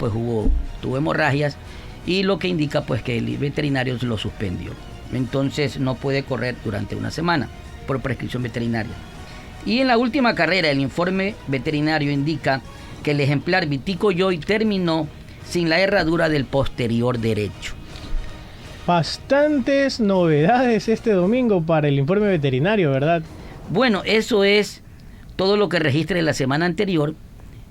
pues tuvo hemorragias y lo que indica pues que el veterinario lo suspendió. Entonces no puede correr durante una semana por prescripción veterinaria. Y en la última carrera el informe veterinario indica que el ejemplar Vitico Joy terminó sin la herradura del posterior derecho. Bastantes novedades este domingo para el informe veterinario, ¿verdad? Bueno, eso es todo lo que registre la semana anterior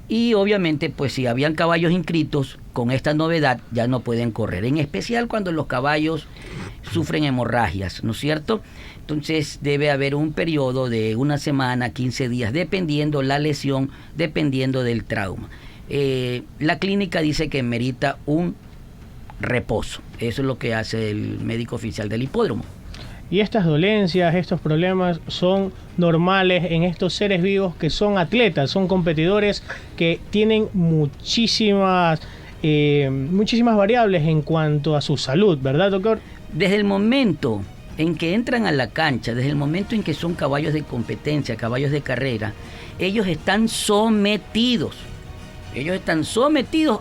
y obviamente pues si habían caballos inscritos con esta novedad ya no pueden correr, en especial cuando los caballos sufren hemorragias, ¿no es cierto? Entonces debe haber un periodo de una semana, 15 días, dependiendo la lesión, dependiendo del trauma. La clínica dice que merita un reposo, eso es lo que hace el médico oficial del hipódromo. Y estas dolencias, estos problemas son normales en estos seres vivos que son atletas, son competidores que tienen muchísimas variables en cuanto a su salud, ¿verdad, doctor? Desde el momento en que entran a la cancha, desde el momento en que son caballos de competencia, caballos de carrera, ellos están sometidos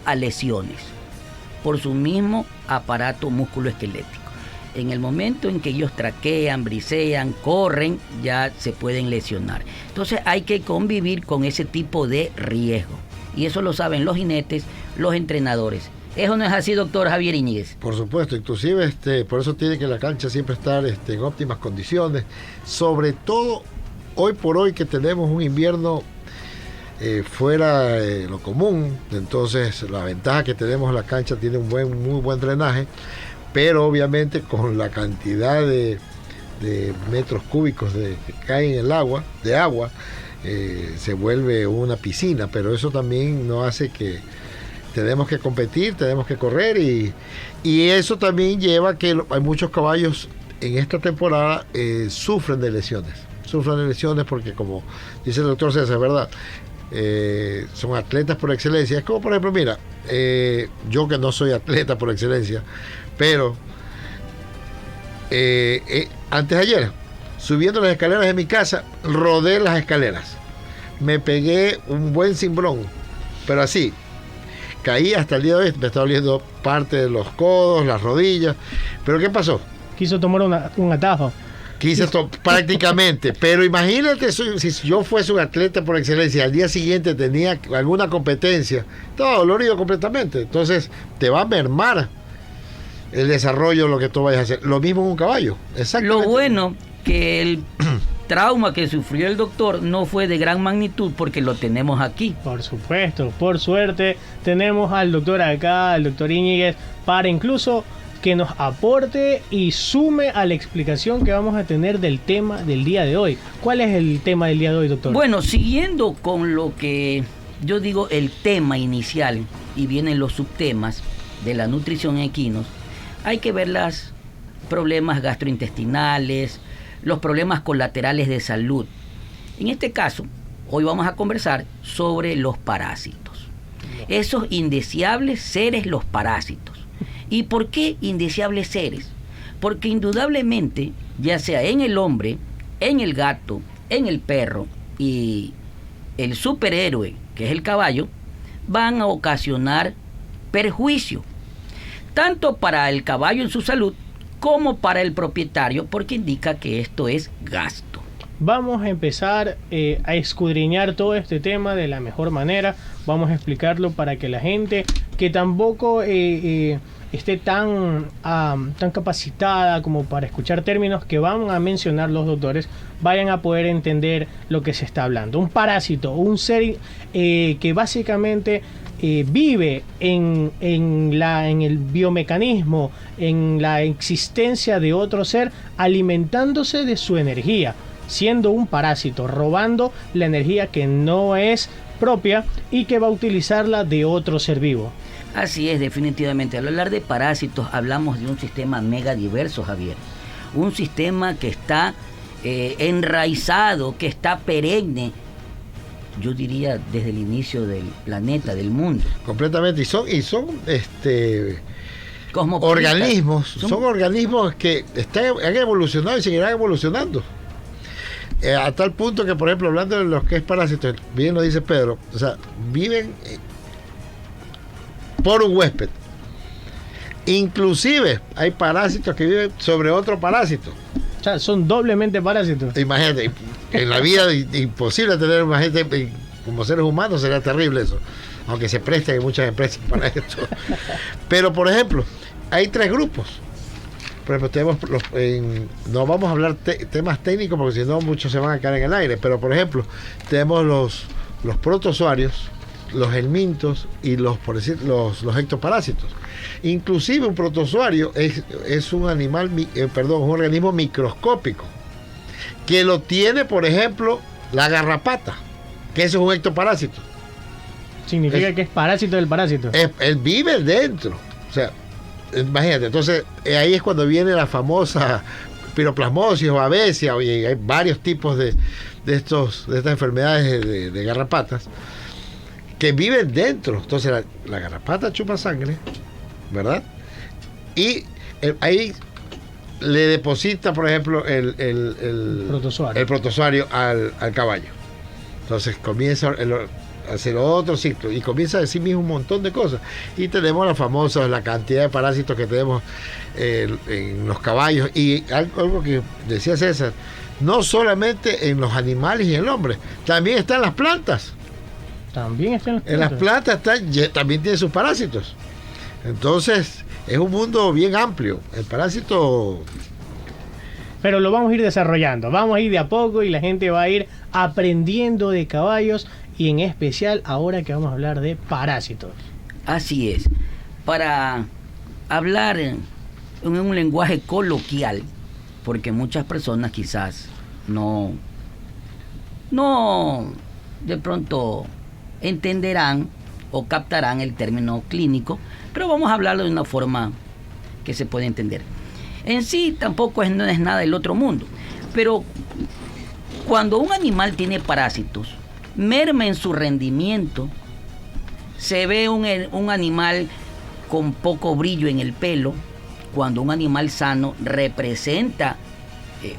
a lesiones por su mismo aparato musculoesquelético. En el momento en que ellos traquean, brisean, corren, ya se pueden lesionar. Entonces hay que convivir con ese tipo de riesgo. Y eso lo saben los jinetes, los entrenadores. ¿Eso no es así, doctor Javier Iñiguez? Por supuesto, inclusive por eso tiene que la cancha siempre estar en óptimas condiciones. Sobre todo hoy por hoy que tenemos un invierno fuera de lo común. Entonces la ventaja que tenemos en la cancha tiene un muy buen drenaje. Pero obviamente con la cantidad de metros cúbicos que caen en el agua, se vuelve una piscina, pero eso también no hace que tenemos que competir, tenemos que correr y eso también lleva a que hay muchos caballos en esta temporada sufren de lesiones porque como dice el doctor César, ¿verdad? Son atletas por excelencia. Es como por ejemplo, mira, yo que no soy atleta por excelencia, pero antes de ayer, subiendo las escaleras de mi casa, rodé las escaleras. Me pegué un buen cimbrón, pero así, caí hasta el día de hoy, me está doliendo parte de los codos, las rodillas. ¿Pero qué pasó? Quiso tomar un atajo. Prácticamente, pero imagínate si yo fuese un atleta por excelencia, al día siguiente tenía alguna competencia, todo dolorido completamente, entonces te va a mermar el desarrollo de lo que tú vayas a hacer. Lo mismo en un caballo. Exactamente. Lo bueno que el trauma que sufrió el doctor no fue de gran magnitud porque lo tenemos aquí. Por supuesto, por suerte tenemos al doctor acá, al doctor Iñiguez, para incluso que nos aporte y sume a la explicación que vamos a tener del tema del día de hoy. ¿Cuál es el tema del día de hoy, doctor? Bueno, siguiendo con lo que yo digo el tema inicial y vienen los subtemas de la nutrición en equinos, hay que ver los problemas gastrointestinales, los problemas colaterales de salud. En este caso, hoy vamos a conversar sobre los parásitos. Esos indeseables seres, los parásitos. ¿Y por qué indeseables seres? Porque indudablemente, ya sea en el hombre, en el gato, en el perro y el superhéroe, que es el caballo, van a ocasionar perjuicio, tanto para el caballo en su salud como para el propietario, porque indica que esto es gasto. Vamos a empezar a escudriñar todo este tema de la mejor manera. Vamos a explicarlo para que la gente que tampoco esté tan capacitada como para escuchar términos que van a mencionar los doctores, vayan a poder entender lo que se está hablando. Un parásito, un ser que básicamente vive en el biomecanismo, en la existencia de otro ser, alimentándose de su energía, siendo un parásito, robando la energía que no es propia y que va a utilizarla de otro ser vivo. Así es, definitivamente. Al hablar de parásitos hablamos de un sistema mega diverso, Javier. Un sistema que está enraizado, que está perenne, yo diría desde el inicio del planeta, del mundo. Completamente. Y son organismos, son organismos que han evolucionado y seguirán evolucionando. A tal punto que, por ejemplo, hablando de los que es parásitos, bien lo dice Pedro, o sea, viven por un huésped. Inclusive hay parásitos que viven sobre otro parásito. O sea, son doblemente parásitos. Imagínate, en la vida imposible tener más gente, como seres humanos sería terrible eso, aunque se preste en muchas empresas para esto. Pero por ejemplo, hay 3 grupos. Por ejemplo, no vamos a hablar temas técnicos porque si no muchos se van a caer en el aire, pero por ejemplo, tenemos los protozoarios, los helmintos y los ectoparásitos. Inclusive un protozoario es un un organismo microscópico que lo tiene, por ejemplo, la garrapata, que eso es un ectoparásito. Significa que es parásito del parásito. Él vive dentro. O sea, imagínate, entonces ahí es cuando viene la famosa piroplasmosis o babesia, y hay varios tipos de estas enfermedades de garrapatas que viven dentro. Entonces la garrapata chupa sangre, ¿verdad? Y ahí le deposita, por ejemplo, el protozoario al caballo. Entonces comienza a hacer otro ciclo y comienza a decir mismo un montón de cosas. Y tenemos la cantidad de parásitos que tenemos en los caballos. Y algo que decía César, no solamente en los animales y en el hombre, también están las plantas. También están en las plantas también tienen sus parásitos. Entonces es un mundo bien amplio. El parásito... Pero lo vamos a ir desarrollando, vamos a ir de a poco y la gente va a ir aprendiendo de caballos, y en especial ahora que vamos a hablar de parásitos. Así es. Para hablar en un lenguaje coloquial, porque muchas personas quizás no de pronto entenderán o captarán el término clínico, pero vamos a hablarlo de una forma que se puede entender. En sí tampoco no es nada del otro mundo, pero cuando un animal tiene parásitos, merma en su rendimiento, se ve un animal con poco brillo en el pelo, cuando un animal sano representa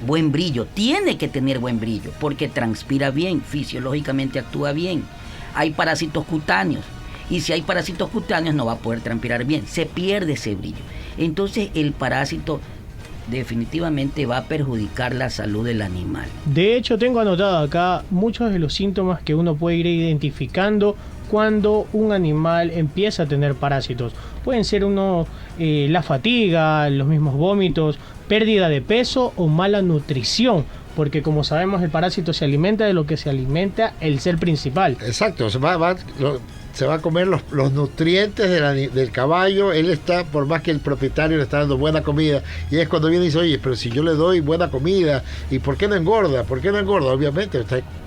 buen brillo, tiene que tener buen brillo, porque transpira bien, fisiológicamente actúa bien. Hay parásitos cutáneos, y si hay parásitos cutáneos no va a poder transpirar bien, se pierde ese brillo. Entonces el parásito definitivamente va a perjudicar la salud del animal. De hecho, tengo anotado acá muchos de los síntomas que uno puede ir identificando cuando un animal empieza a tener parásitos. Pueden ser la fatiga, los mismos vómitos, pérdida de peso o mala nutrición, porque como sabemos el parásito se alimenta de lo que se alimenta el ser principal. Exacto, se va a comer los nutrientes del caballo. Él está, por más que el propietario le está dando buena comida, y es cuando viene y dice, oye, pero si yo le doy buena comida, ¿y por qué no engorda? ¿Por qué no engorda? Obviamente,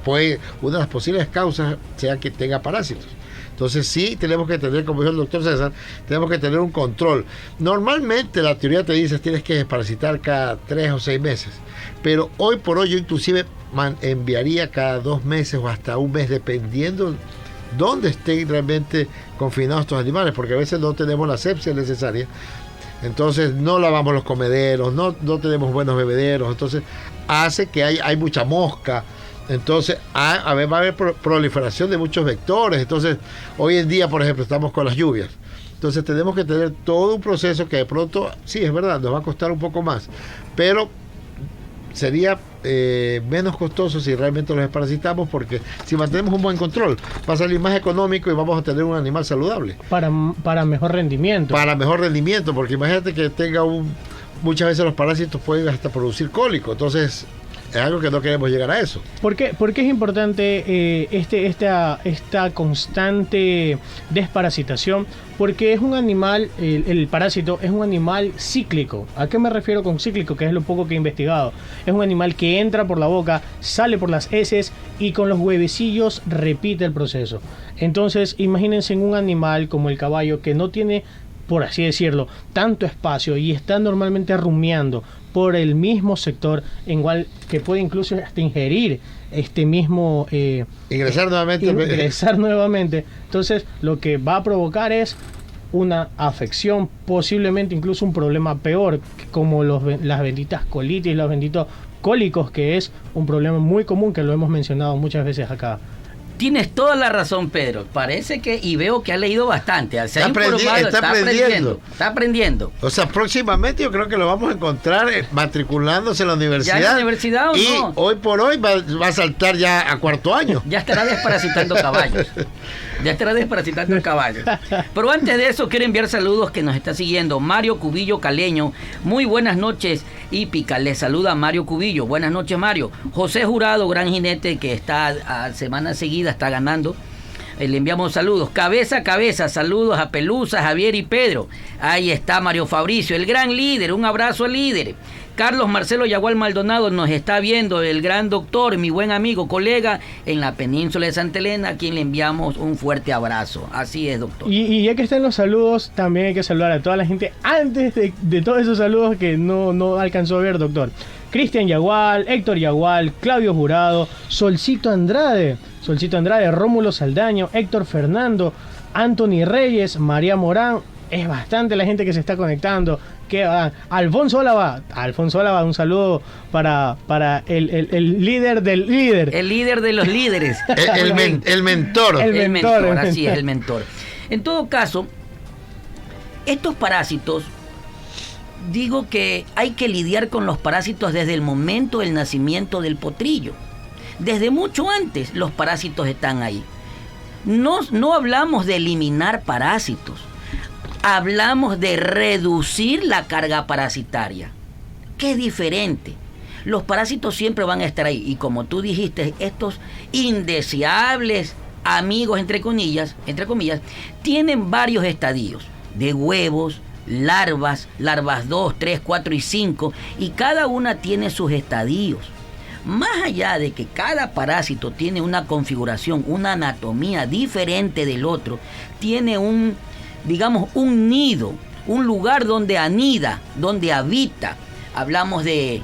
una de las posibles causas sea que tenga parásitos. Entonces sí tenemos que tener, como dijo el doctor César, tenemos que tener un control. Normalmente la teoría te dice tienes que desparasitar cada 3 o 6 meses, pero hoy por hoy yo inclusive enviaría cada 2 meses o hasta un mes, dependiendo dónde estén realmente confinados estos animales, porque a veces no tenemos la asepsia necesaria, entonces no lavamos los comederos, no tenemos buenos bebederos, entonces hace que hay mucha mosca, entonces va a haber proliferación de muchos vectores. Entonces hoy en día, por ejemplo, estamos con las lluvias, entonces tenemos que tener todo un proceso que de pronto, sí, es verdad, nos va a costar un poco más, pero sería menos costoso si realmente los desparasitamos, porque si mantenemos un buen control va a salir más económico y vamos a tener un animal saludable para mejor rendimiento, porque imagínate que tenga muchas veces los parásitos pueden hasta producir cólico, entonces es algo que no queremos llegar a eso. ¿Por qué es importante esta constante desparasitación? Porque es un animal, el parásito es un animal cíclico. ¿A qué me refiero con cíclico? Que es lo poco que he investigado. Es un animal que entra por la boca, sale por las heces y con los huevecillos repite el proceso. Entonces, imagínense en un animal como el caballo que no tiene, por así decirlo, tanto espacio y está normalmente rumiando por el mismo sector, igual que puede incluso hasta ingerir ingresar nuevamente. Entonces lo que va a provocar es una afección, posiblemente incluso un problema peor, como las benditas colitis, los benditos cólicos, que es un problema muy común que lo hemos mencionado muchas veces acá. Tienes toda la razón, Pedro. Parece que, y veo que ha leído bastante. Se ha Está informado, aprendiendo. Está aprendiendo. O sea, próximamente yo creo que lo vamos a encontrar matriculándose en la universidad. ¿Ya en la universidad o y no? hoy por hoy va a saltar ya a cuarto año. Ya estará desparasitando caballos. Pero antes de eso, quiero enviar saludos que nos está siguiendo. Mario Cubillo Caleño, muy buenas noches. Hípica, le saluda Mario Cubillo. Buenas noches, Mario. José Jurado, gran jinete que está a semana seguida, está ganando. Le enviamos saludos. Cabeza a cabeza, saludos a Pelusa, Javier y Pedro. Ahí está Mario Fabricio, el gran líder. Un abrazo al líder. Carlos Marcelo Yagual Maldonado nos está viendo, el gran doctor, mi buen amigo, colega en la península de Santa Elena, a quien le enviamos un fuerte abrazo. Así es, doctor. Y ya que están los saludos, también hay que saludar a toda la gente antes de todos esos saludos que no alcanzó a ver, doctor. Cristian Yagual, Héctor Yagual, Claudio Jurado, Solcito Andrade, Rómulo Saldaño, Héctor Fernando, Anthony Reyes, María Morán. Es bastante la gente que se está conectando. Alfonso Álava, un saludo para el líder del líder. El líder de los líderes. el mentor. El mentor, así es, el mentor. En todo caso, estos parásitos, digo que hay que lidiar con los parásitos desde el momento del nacimiento del potrillo. Desde mucho antes los parásitos están ahí. No hablamos de eliminar parásitos. Hablamos de reducir la carga parasitaria, que es diferente. Los parásitos siempre van a estar ahí. Y como tú dijiste, estos indeseables amigos, entre comillas, tienen varios estadios de huevos, larvas 2, 3, 4 y 5. Y cada una tiene sus estadios. Más allá de que cada parásito tiene una configuración, una anatomía diferente del otro, tiene un nido, un lugar donde anida, donde habita. Hablamos de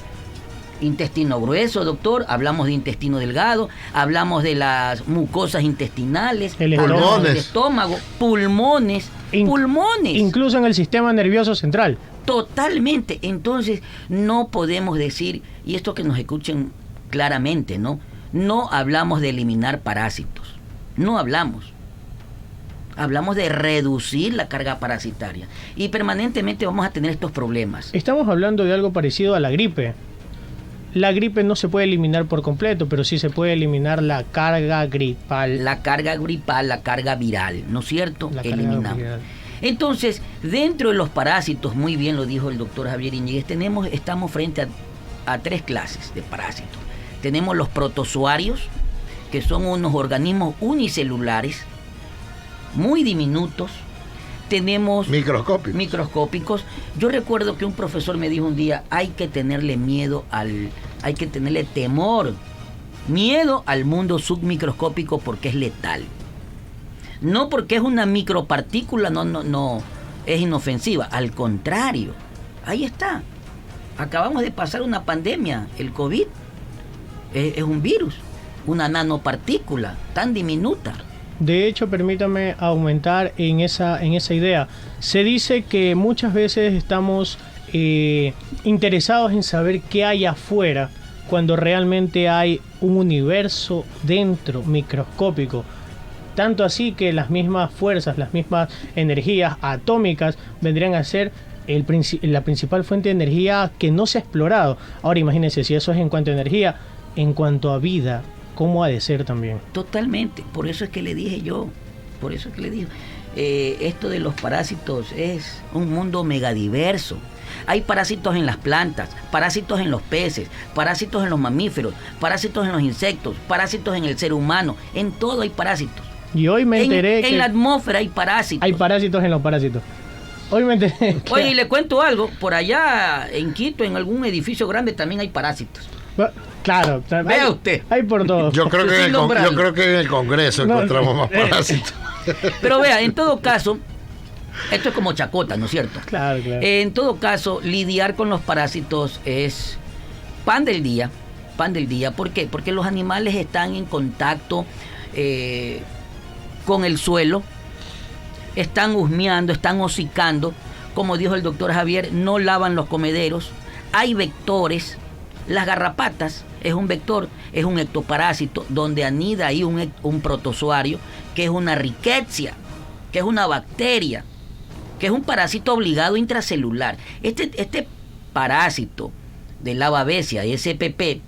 intestino grueso, doctor, hablamos de intestino delgado, hablamos de las mucosas intestinales, hablamos del estómago, pulmones. Incluso en el sistema nervioso central. Totalmente. Entonces, no podemos decir, y esto que nos escuchen claramente, no hablamos de eliminar parásitos, no hablamos. Hablamos de reducir la carga parasitaria y permanentemente vamos a tener estos problemas. Estamos hablando de algo parecido a la gripe. La gripe no se puede eliminar por completo, pero sí se puede eliminar la carga gripal. La carga viral, ¿no es cierto? Eliminamos. Entonces, dentro de los parásitos, muy bien lo dijo el doctor Javier Iñiguez, estamos frente a tres clases de parásitos. Tenemos los protozoarios, que son unos organismos unicelulares, muy diminutos. Tenemos microscópicos. Yo recuerdo que un profesor me dijo un día, hay que tenerle miedo al mundo submicroscópico porque es letal. No porque es una micropartícula, no es inofensiva, al contrario. Ahí está. Acabamos de pasar una pandemia, el COVID es un virus, una nanopartícula tan diminuta. De hecho, permítame aumentar en esa idea. Se dice que muchas veces estamos interesados en saber qué hay afuera, cuando realmente hay un universo dentro, microscópico. Tanto así que las mismas fuerzas, las mismas energías atómicas vendrían a ser la principal fuente de energía que no se ha explorado. Ahora imagínense, si eso es en cuanto a energía, en cuanto a vida, ¿cómo ha de ser también? Totalmente, por eso es que le dije esto de los parásitos es un mundo megadiverso. Hay parásitos en las plantas, parásitos en los peces, parásitos en los mamíferos, parásitos en los insectos, parásitos en el ser humano, en todo hay parásitos. Y hoy me enteré que en la atmósfera hay parásitos. Hay parásitos en los parásitos. Hoy me enteré. Oye, y le cuento algo, por allá en Quito, en algún edificio grande también hay parásitos. Claro, vea usted. Hay por todo. Yo creo que en el Congreso encontramos más parásitos. Pero vea, en todo caso, esto es como chacota, ¿no es cierto? Claro. En todo caso, lidiar con los parásitos es pan del día. ¿Por qué? Porque los animales están en contacto con el suelo, están husmeando, están hocicando. Como dijo el doctor Javier, no lavan los comederos. Hay vectores. Las garrapatas es un vector, es un ectoparásito donde anida ahí un protozoario que es una rickettsia, que es una bacteria, que es un parásito obligado intracelular. Este parásito de la babesia, SPP,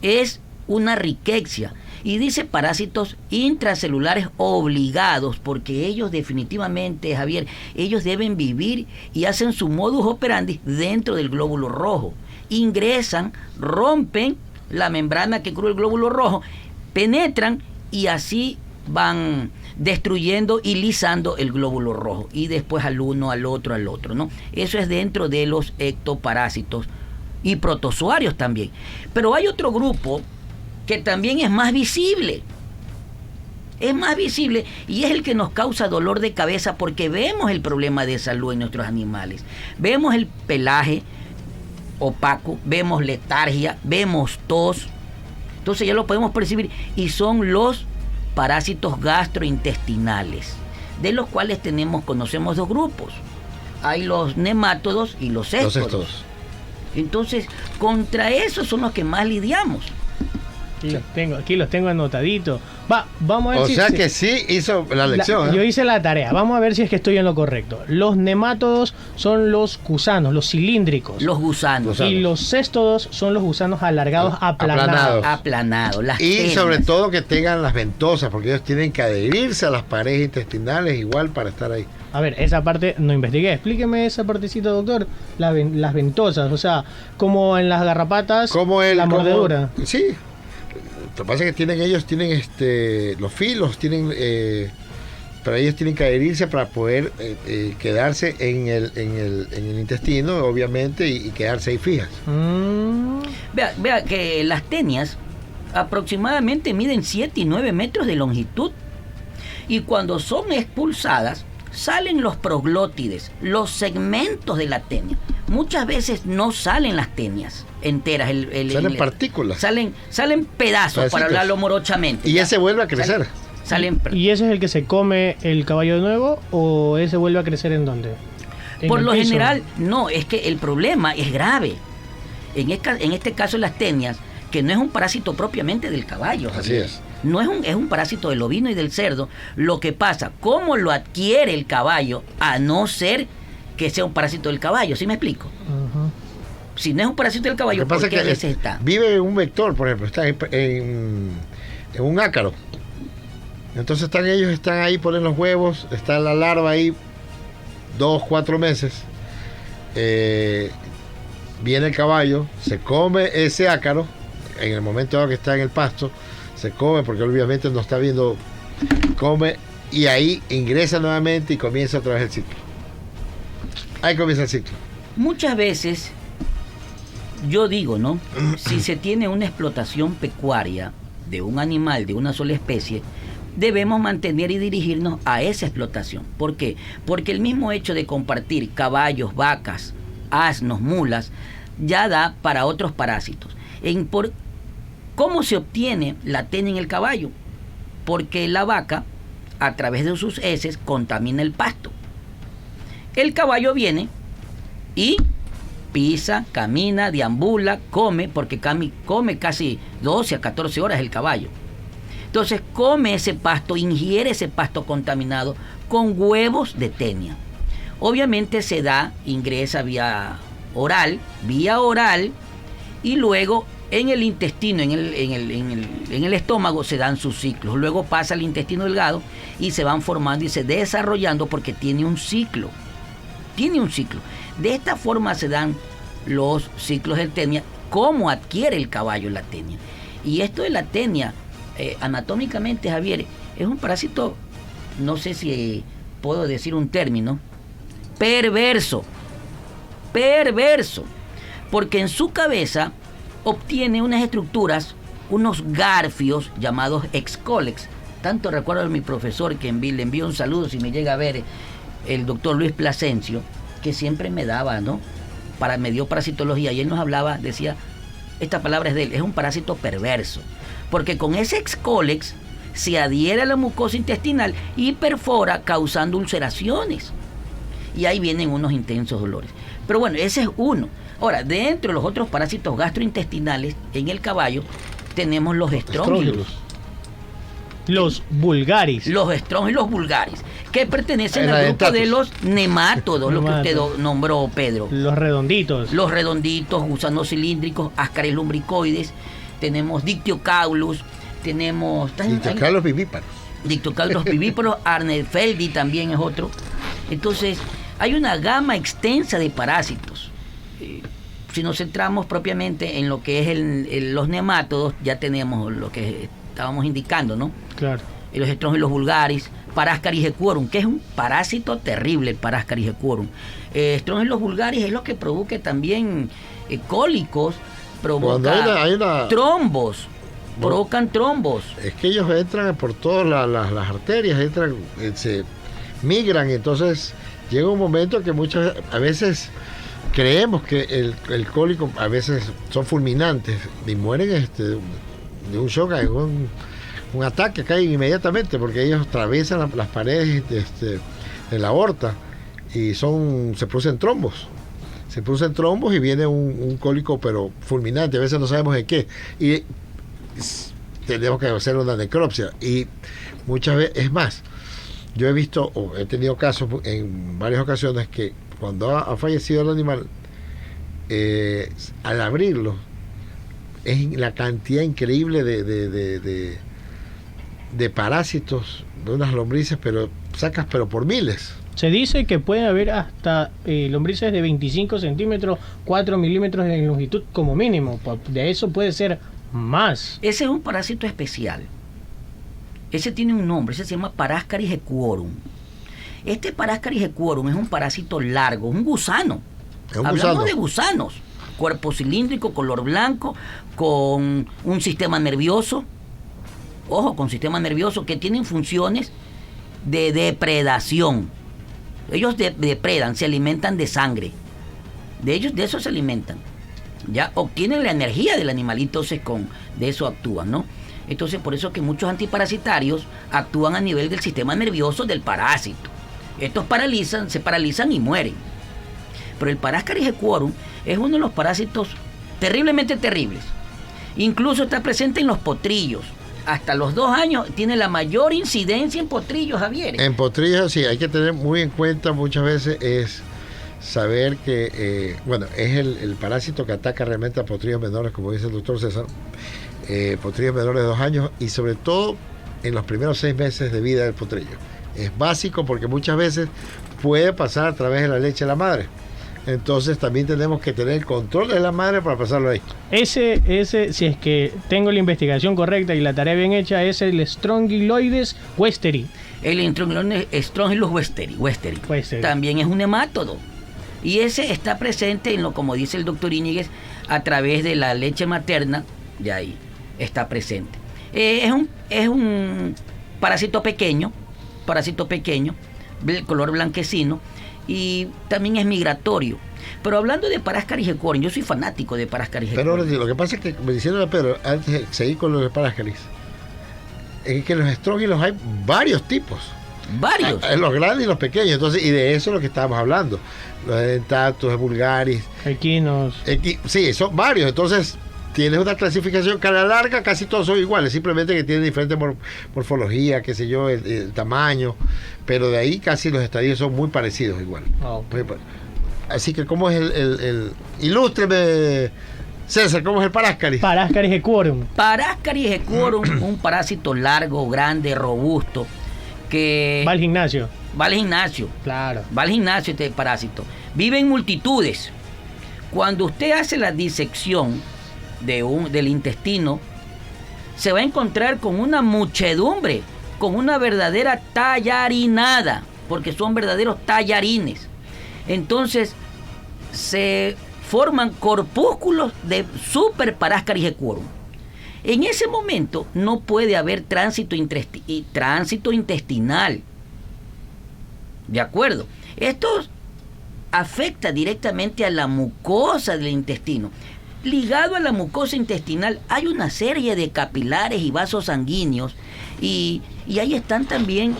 es una rickettsia. Y dice parásitos intracelulares obligados, porque ellos definitivamente, Javier, ellos deben vivir y hacen su modus operandi dentro del glóbulo rojo. Ingresan, rompen la membrana que cubre el glóbulo rojo, penetran y así van destruyendo y lisando el glóbulo rojo. Y después al uno, al otro, ¿no? Eso es dentro de los ectoparásitos y protozoarios también. Pero hay otro grupo que también es más visible. Es más visible y es el que nos causa dolor de cabeza porque vemos el problema de salud en nuestros animales. Vemos el pelaje opaco, vemos letargia, vemos tos. Entonces ya lo podemos percibir y son los parásitos gastrointestinales, de los cuales conocemos dos grupos. Hay los nemátodos y los céstodos. Entonces, contra esos son los que más lidiamos. Aquí los tengo anotaditos. Vamos a ver. O sea que sí hizo la lección. Yo hice la tarea. Vamos a ver si es que estoy en lo correcto. Los nemátodos son los gusanos, los cilíndricos. Los gusanos. Y los céstodos son los gusanos alargados, aplanados. Las y tenas. sobre todo que tengan las ventosas, porque ellos tienen que adherirse a las paredes intestinales igual para estar ahí. A ver, esa parte no investigué. Explíqueme esa partecita, doctor. Las ventosas, o sea, como en las garrapatas, la mordedura. Sí. Lo que pasa es que ellos tienen los filos, pero ellos tienen que adherirse para poder quedarse en el intestino, obviamente, y quedarse ahí fijas. Vea que las tenias aproximadamente miden 7 y 9 metros de longitud y cuando son expulsadas salen los proglótides, los segmentos de la tenia. Muchas veces no salen las tenias enteras. Salen partículas. Salen pedazos, para hablarlo morochamente. Y ese vuelve a crecer. ¿Y ese es el que se come el caballo de nuevo o ese vuelve a crecer en dónde? Por lo general, no, es que el problema es grave. En este caso las tenias, que no es un parásito propiamente del caballo. Así es. No es un parásito del ovino y del cerdo. Lo que pasa, ¿cómo lo adquiere el caballo a no ser que sea un parásito del caballo? ¿Sí me explico? Uh-huh. Si no es un parásito del caballo, ¿por qué a veces está? Vive en un vector, por ejemplo, está en un ácaro. Entonces ellos están ahí, ponen los huevos, está la larva ahí 2-4 meses. Viene el caballo, se come ese ácaro, en el momento que está en el pasto, se come porque obviamente no está viendo, come y ahí ingresa nuevamente y comienza otra vez el ciclo. Ahí comienza el ciclo. Muchas veces, yo digo, ¿no? Si se tiene una explotación pecuaria de un animal, de una sola especie, debemos mantener y dirigirnos a esa explotación. ¿Por qué? Porque el mismo hecho de compartir caballos, vacas, asnos, mulas, ya da para otros parásitos. ¿Cómo se obtiene la tenia en el caballo? Porque la vaca, a través de sus heces, contamina el pasto. El caballo viene y pisa, camina, deambula, come, porque come casi 12 a 14 horas el caballo. Entonces come ese pasto, ingiere ese pasto contaminado con huevos de tenia. Obviamente ingresa vía oral, y luego en el intestino, en el estómago se dan sus ciclos. Luego pasa al intestino delgado y se van formando y se desarrollando porque tiene un ciclo. De esta forma se dan los ciclos de tenia, cómo adquiere el caballo la tenia. Y esto de la tenia, anatómicamente, Javier, es un parásito, no sé si puedo decir un término, perverso, porque en su cabeza obtiene unas estructuras, unos garfios llamados excólex. Tanto recuerdo a mi profesor, que le envío un saludo si me llega a ver, el doctor Luis Plasencio, que siempre me daba, ¿no? Me dio parasitología y él nos hablaba, decía, esta palabra es de él, es un parásito perverso, porque con ese excólex se adhiere a la mucosa intestinal y perfora causando ulceraciones. y ahí vienen unos intensos dolores. Pero bueno, ese es uno. Ahora, dentro de los otros parásitos gastrointestinales, en el caballo, tenemos los estróngilos. Los vulgaris. Los estróngilos vulgaris, que pertenecen al grupo de los nemátodos, lo que usted nombró, Pedro. Los redonditos. Los redonditos, gusanos cilíndricos, ascaris lumbricoides, tenemos Dictiocaulus, tenemos... Dictiocaulus vivíparos. Dictiocaulus vivíparos, Arnelfeldi también es otro. Entonces, hay una gama extensa de parásitos. Si nos centramos propiamente en lo que es los nemátodos, ya tenemos lo que estábamos indicando, ¿no? Claro. Los estróngilos vulgaris, Parascaris equorum, que es un parásito terrible, el Parascaris equorum. Estróngilos vulgaris es lo que provoca también cólicos, provoca trombos, provocan trombos. Es que ellos entran por todas las arterias, entran, se migran, entonces llega un momento que a veces creemos que el cólico a veces son fulminantes y mueren de un shock, un ataque, caen inmediatamente porque ellos atraviesan las paredes de la aorta y se producen trombos. Se producen trombos y viene un cólico pero fulminante, a veces no sabemos de qué. Y tenemos que hacer una necropsia. Y muchas veces, es más, yo he visto, o he tenido casos en varias ocasiones que cuando ha fallecido el animal, al abrirlo, es la cantidad increíble de parásitos, de unas lombrices, pero por miles. Se dice que puede haber hasta lombrices de 25 centímetros, 4 milímetros de longitud como mínimo. De eso puede ser más. Ese es un parásito especial. Ese tiene un nombre, ese se llama Parascaris equorum. Este Parascaris equorum es un parásito largo, un gusano. Hablamos de gusanos. Cuerpo cilíndrico, color blanco, con un sistema nervioso. Ojo, con sistema nervioso que tienen funciones de depredación. Ellos depredan, se alimentan de sangre. De eso se alimentan. Ya obtienen la energía del animal y entonces de eso actúan, ¿no? Entonces por eso que muchos antiparasitarios actúan a nivel del sistema nervioso del parásito. Estos se paralizan y mueren. Pero el Parascaris equorum es uno de los parásitos terriblemente terribles. Incluso está presente en los potrillos. Hasta los 2 años tiene la mayor incidencia en potrillos, Javier. En potrillos, sí, hay que tener muy en cuenta muchas veces es saber que, es el parásito que ataca realmente a potrillos menores, como dice el doctor César, potrillos menores de 2 años y sobre todo en los primeros 6 meses de vida del potrillo. Es básico porque muchas veces puede pasar a través de la leche de la madre. Entonces también tenemos que tener el control de la madre para pasarlo ahí. Ese, si es que tengo la investigación correcta y la tarea bien hecha, es el Strongyloides westeri. El Strongyloides westeri. También es un nemátodo. Y ese está presente como dice el doctor Íñiguez, a través de la leche materna, y ahí está presente. Es un parásito pequeño, color blanquecino, y también es migratorio. Pero hablando de Parascaris equorum, yo soy fanático de Parascaris equorum. Pero lo que pasa es que, me diciendo a Pedro, antes de seguir con los de Parascaris, es que los estrógilos hay varios tipos. Varios. Los grandes y los pequeños. Entonces, y de eso es lo que estábamos hablando. Los dentatus, vulgaris. Equinos. Sí, son varios. Entonces, tienes una clasificación que a la larga casi todos son iguales, simplemente que tienen diferente morfología, qué sé yo, el tamaño, pero de ahí casi los estadios son muy parecidos igual. Oh. Así que, ¿cómo es ilústreme, César, cómo es el Parascaris? Parascaris equorum. Parascaris equorum, un parásito largo, grande, robusto, que... Va al gimnasio. Claro. Va al gimnasio este parásito. Vive en multitudes. Cuando usted hace la disección del intestino, se va a encontrar con una muchedumbre, con una verdadera tallarinada, porque son verdaderos tallarines. Entonces se forman corpúsculos de super Parascaris equorum. En ese momento no puede haber tránsito intestinal. ¿De acuerdo? Esto afecta directamente a la mucosa del intestino. Ligado a la mucosa intestinal hay una serie de capilares y vasos sanguíneos y ahí están también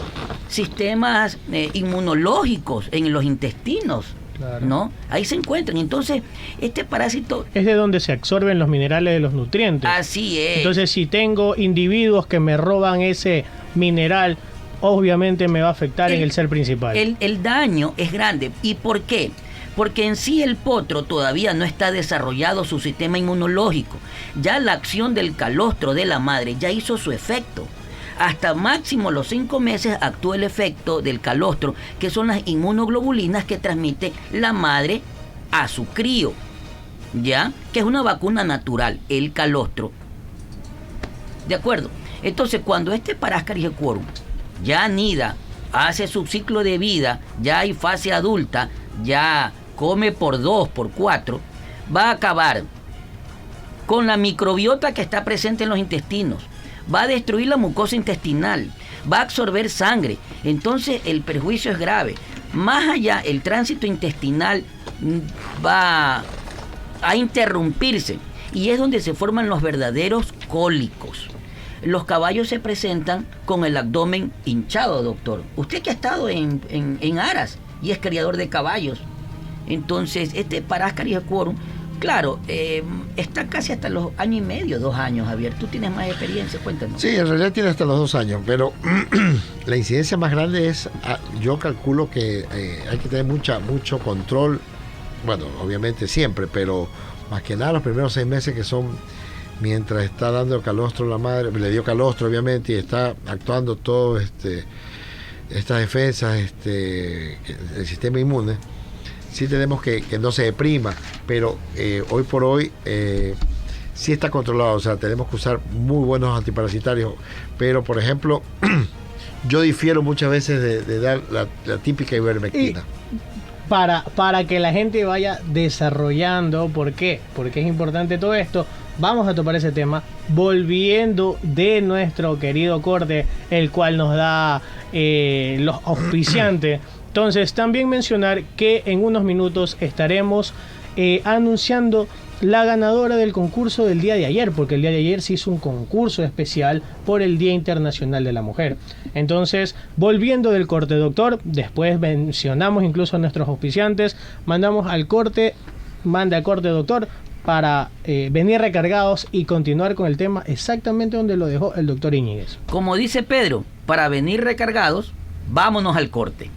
sistemas inmunológicos en los intestinos. Claro. ¿No? Ahí se encuentran. Entonces, este parásito... Es de donde se absorben los minerales de los nutrientes. Así es. Entonces, si tengo individuos que me roban ese mineral, obviamente me va a afectar en el ser principal. El daño es grande. ¿Y por qué? Porque en sí el potro todavía no está desarrollado su sistema inmunológico. Ya la acción del calostro de la madre ya hizo su efecto. Hasta máximo los 5 meses actúa el efecto del calostro, que son las inmunoglobulinas que transmite la madre a su crío, ¿ya? Que es una vacuna natural, el calostro. ¿De acuerdo? Entonces, cuando este Parascaris equorum ya anida, hace su ciclo de vida, ya hay fase adulta, ya come por 2, por 4, va a acabar con la microbiota que está presente en los intestinos. Va a destruir la mucosa intestinal, va a absorber sangre. Entonces el perjuicio es grave. Más allá, el tránsito intestinal va a interrumpirse y es donde se forman los verdaderos cólicos. Los caballos se presentan con el abdomen hinchado, doctor. Usted que ha estado en aras y es criador de caballos. Entonces, este Parascaris equorum, claro, está casi hasta los 1 año y medio, 2 años, Javier. Tú tienes más experiencia, cuéntanos. Sí, en realidad tiene hasta los 2 años, pero la incidencia más grande es, yo calculo que hay que tener mucho control, bueno, obviamente siempre, pero más que nada los primeros 6 meses, que son mientras está dando calostro a la madre, le dio calostro obviamente y está actuando todo estas defensas, el sistema inmune. Sí tenemos que no se deprima, pero hoy por hoy sí está controlado. O sea, tenemos que usar muy buenos antiparasitarios, pero por ejemplo yo difiero muchas veces de dar la típica ivermectina. Para que la gente vaya desarrollando, ¿por qué? Porque es importante todo esto. Vamos a topar ese tema volviendo de nuestro querido corte, el cual nos da los auspiciantes. Entonces, también mencionar que en unos minutos estaremos anunciando la ganadora del concurso del día de ayer, porque el día de ayer se hizo un concurso especial por el Día Internacional de la Mujer. Entonces, volviendo del corte, doctor, después mencionamos incluso a nuestros auspiciantes, mandamos al corte, manda al corte, doctor, para venir recargados y continuar con el tema exactamente donde lo dejó el doctor Íñiguez. Como dice Pedro, para venir recargados, vámonos al corte.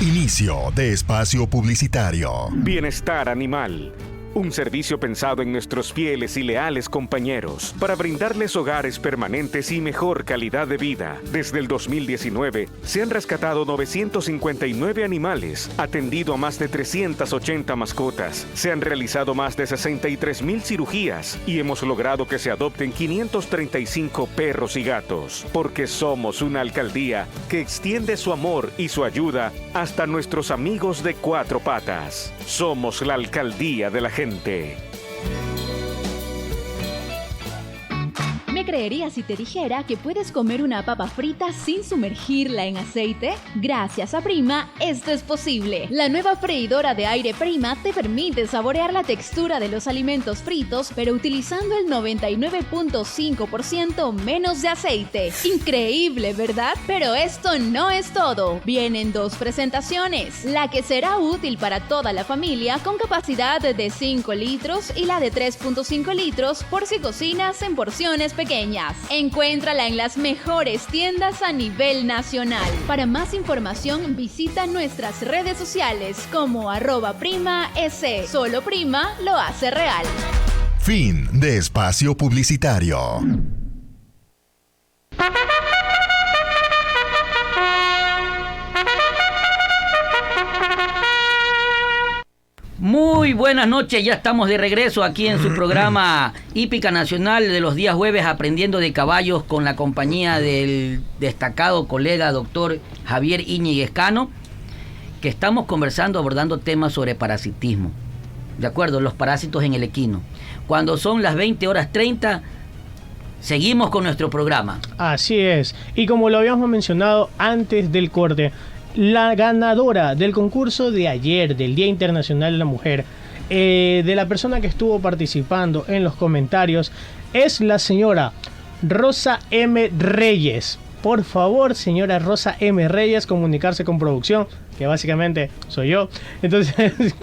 Inicio de espacio publicitario. Bienestar Animal. Un servicio pensado en nuestros fieles y leales compañeros para brindarles hogares permanentes y mejor calidad de vida. Desde el 2019 se han rescatado 959 animales, atendido a más de 380 mascotas, se han realizado más de 63,000 cirugías y hemos logrado que se adopten 535 perros y gatos, porque somos una alcaldía que extiende su amor y su ayuda hasta nuestros amigos de 4 patas. Somos la alcaldía de la gente. ¿Me creerías si te dijera que puedes comer una papa frita sin sumergirla en aceite? Gracias a Prima, esto es posible. La nueva freidora de aire Prima te permite saborear la textura de los alimentos fritos, pero utilizando el 99.5% menos de aceite. Increíble, ¿verdad? Pero esto no es todo. Vienen 2 presentaciones. La que será útil para toda la familia con capacidad de 5 litros y la de 3.5 litros por si cocinas en porciones pequeñas. Encuéntrala en las mejores tiendas a nivel nacional. Para más información visita nuestras redes sociales como @PrimaS. Solo Prima lo hace real. Fin de espacio publicitario. Muy buenas noches, ya estamos de regreso aquí en su programa Hípica Nacional de los días jueves, aprendiendo de caballos, con la compañía del destacado colega doctor Javier Íñiguez Cano, que estamos conversando, abordando temas sobre parasitismo. De acuerdo, los parásitos en el equino. Cuando son las 20:30, seguimos con nuestro programa. Así es, y como lo habíamos mencionado antes del corte, la ganadora del concurso de ayer, del Día Internacional de la Mujer, de la persona que estuvo participando en los comentarios, es la señora Rosa M. Reyes. Por favor, señora Rosa M. Reyes, comunicarse con producción, que básicamente soy yo. Entonces,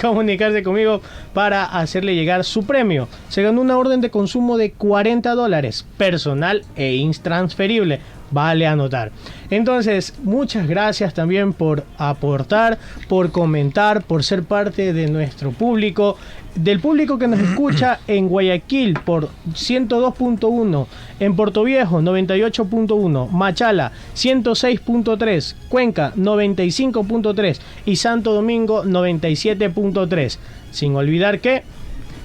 comunicarse conmigo para hacerle llegar su premio. Se ganó una orden de consumo de $40, personal e intransferible. Vale anotar. Entonces, muchas gracias también por aportar, por comentar, por ser parte de nuestro público, del público que nos escucha en Guayaquil por 102.1, en Puerto Viejo 98.1, Machala 106.3, Cuenca 95.3 y Santo Domingo 97.3. Sin olvidar que...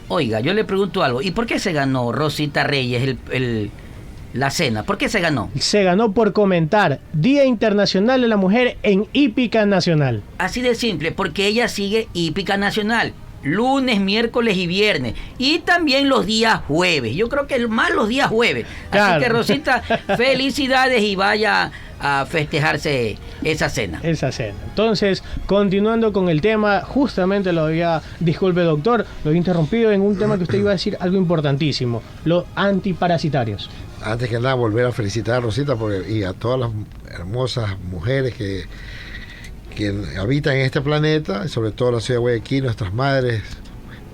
Oiga, yo le pregunto algo. ¿Y por qué se ganó Rosita Reyes la cena? ¿Por qué se ganó? Se ganó por comentar Día Internacional de la Mujer en Hípica Nacional. Así de simple, porque ella sigue Hípica Nacional. Lunes, miércoles y viernes. Y también los días jueves. Yo creo que más los días jueves. Claro. Así que, Rosita, felicidades y vaya a festejarse esa cena. Esa cena. Entonces, continuando con el tema, justamente lo había... Disculpe, doctor, lo había interrumpido en un tema que usted iba a decir algo importantísimo. Los antiparasitarios. Antes que nada, volver a felicitar a Rosita y a todas las hermosas mujeres que habitan en este planeta, sobre todo la ciudad de Guayaquil, nuestras madres,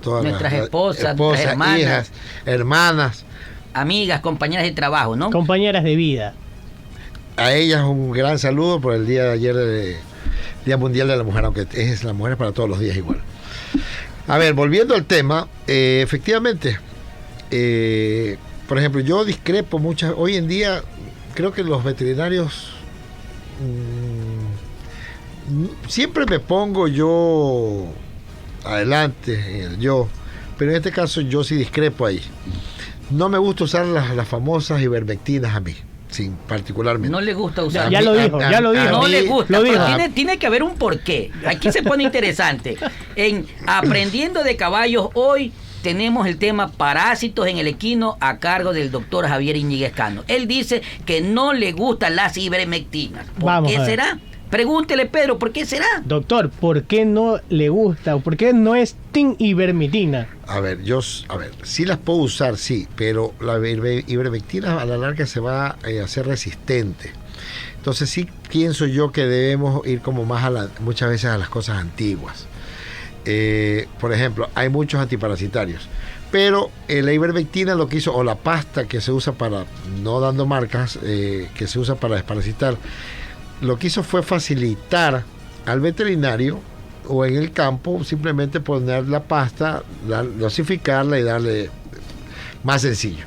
todas nuestras esposas, hermanas, hijas, hermanas, amigas, compañeras de trabajo, ¿no? Compañeras de vida. A ellas un gran saludo por el día de ayer, Día Mundial de la Mujer, aunque es la mujer para todos los días igual. A ver, volviendo al tema, efectivamente, por ejemplo, yo discrepo muchas. Hoy en día creo que los veterinarios siempre me pongo yo adelante, pero en este caso yo sí discrepo ahí. No me gusta usar las famosas ivermectinas a mí, particularmente. No le gusta usar. Ya lo dijo. No le gusta. Lo dijo. Tiene que haber un porqué. Aquí se pone interesante. En Aprendiendo de Caballos hoy tenemos el tema parásitos en el equino a cargo del doctor Javier Iñiguez Cano. Él dice que no le gustan las ivermectinas. ¿Por qué será? Pregúntele, Pedro, ¿por qué será? Doctor, ¿por qué no le gusta o por qué no es team ivermectina? A ver, sí las puedo usar, sí, pero la ivermectina a la larga se va a hacer resistente. Entonces sí pienso yo que debemos ir como más muchas veces a las cosas antiguas. Por ejemplo, hay muchos antiparasitarios, pero la ivermectina lo que hizo, o la pasta que se usa para, no dando marcas, que se usa para desparasitar, lo que hizo fue facilitar al veterinario o en el campo simplemente poner la pasta, dosificarla y darle más sencillo.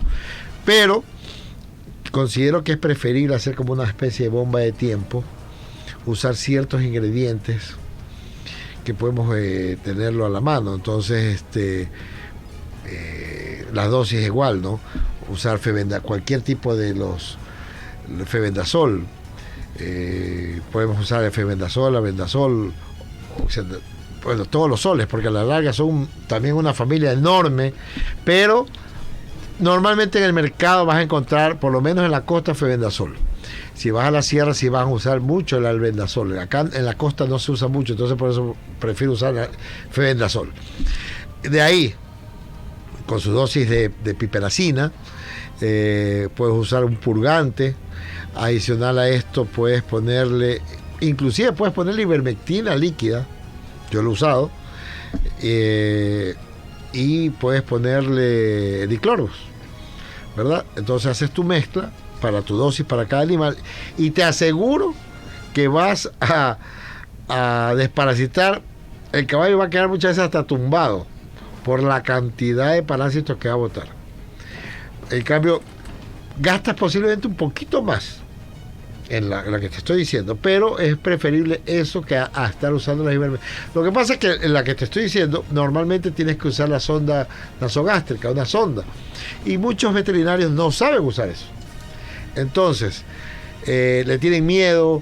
Pero considero que es preferible hacer como una especie de bomba de tiempo, usar ciertos ingredientes que podemos tenerlo a la mano. Entonces, las dosis igual, ¿no? Usar cualquier tipo de febendazol. Podemos usar el febendazol, albendazol, bueno, todos los soles, porque a la larga son también una familia enorme, pero normalmente en el mercado vas a encontrar, por lo menos en la costa, febendazol. Si vas a la sierra, sí vas a usar mucho el albendazol. Acá en la costa no se usa mucho, entonces por eso prefiero usar febendazol. De ahí, con su dosis de piperacina, puedes usar un purgante. Adicional a esto puedes ponerle, inclusive puedes ponerle ivermectina líquida, yo lo he usado, y puedes ponerle dicloros, ¿verdad? Entonces haces tu mezcla para tu dosis para cada animal y te aseguro que vas a desparasitar. El caballo va a quedar muchas veces hasta tumbado por la cantidad de parásitos que va a botar. En cambio, gastas posiblemente un poquito más en la que te estoy diciendo, pero es preferible eso que a estar usando las ivermectinas. Lo que pasa es que en la que te estoy diciendo, normalmente tienes que usar la sonda nasogástrica, una sonda, y muchos veterinarios no saben usar eso. Entonces, le tienen miedo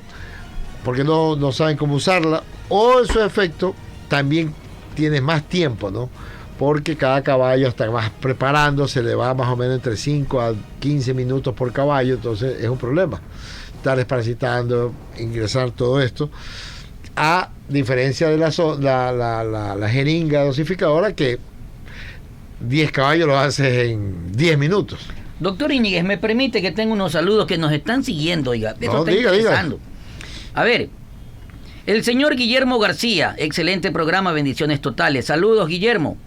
porque no saben cómo usarla, o en su efecto, también tienes más tiempo, ¿no? Porque cada caballo hasta vas preparándose, le va más o menos entre 5 a 15 minutos por caballo, entonces es un problema estar desparasitando, ingresar todo esto, a diferencia de la jeringa dosificadora, que 10 caballos lo haces en 10 minutos. Doctor Íñiguez, me permite que tenga unos saludos que nos están siguiendo, oiga. Esto No, está diga. interesando. A ver, el señor Guillermo García, excelente programa, bendiciones totales. Saludos, Guillermo.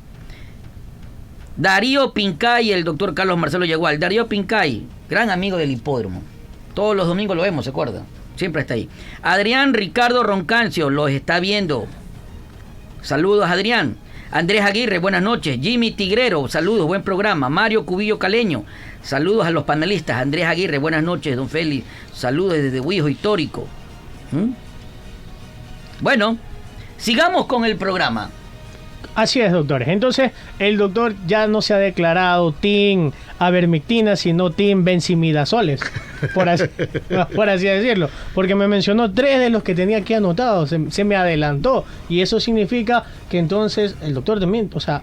Darío Pincay, el doctor Carlos Marcelo Yegual. Darío Pincay, gran amigo del hipódromo. Todos los domingos lo vemos, ¿se acuerda? Siempre está ahí. Adrián Ricardo Roncancio, los está viendo. Saludos, Adrián. Andrés Aguirre, buenas noches. Jimmy Tigrero, saludos, buen programa. Mario Cubillo Caleño, saludos a los panelistas. Andrés Aguirre, buenas noches. Don Félix, saludos desde Huijo Histórico. Bueno, sigamos con el programa. Así es, doctores. Entonces, el doctor ya no se ha declarado team avermectina, sino team benzimidazoles, por así decirlo. Porque me mencionó 3 de los que tenía aquí anotados, se me adelantó. Y eso significa que entonces el doctor también, o sea,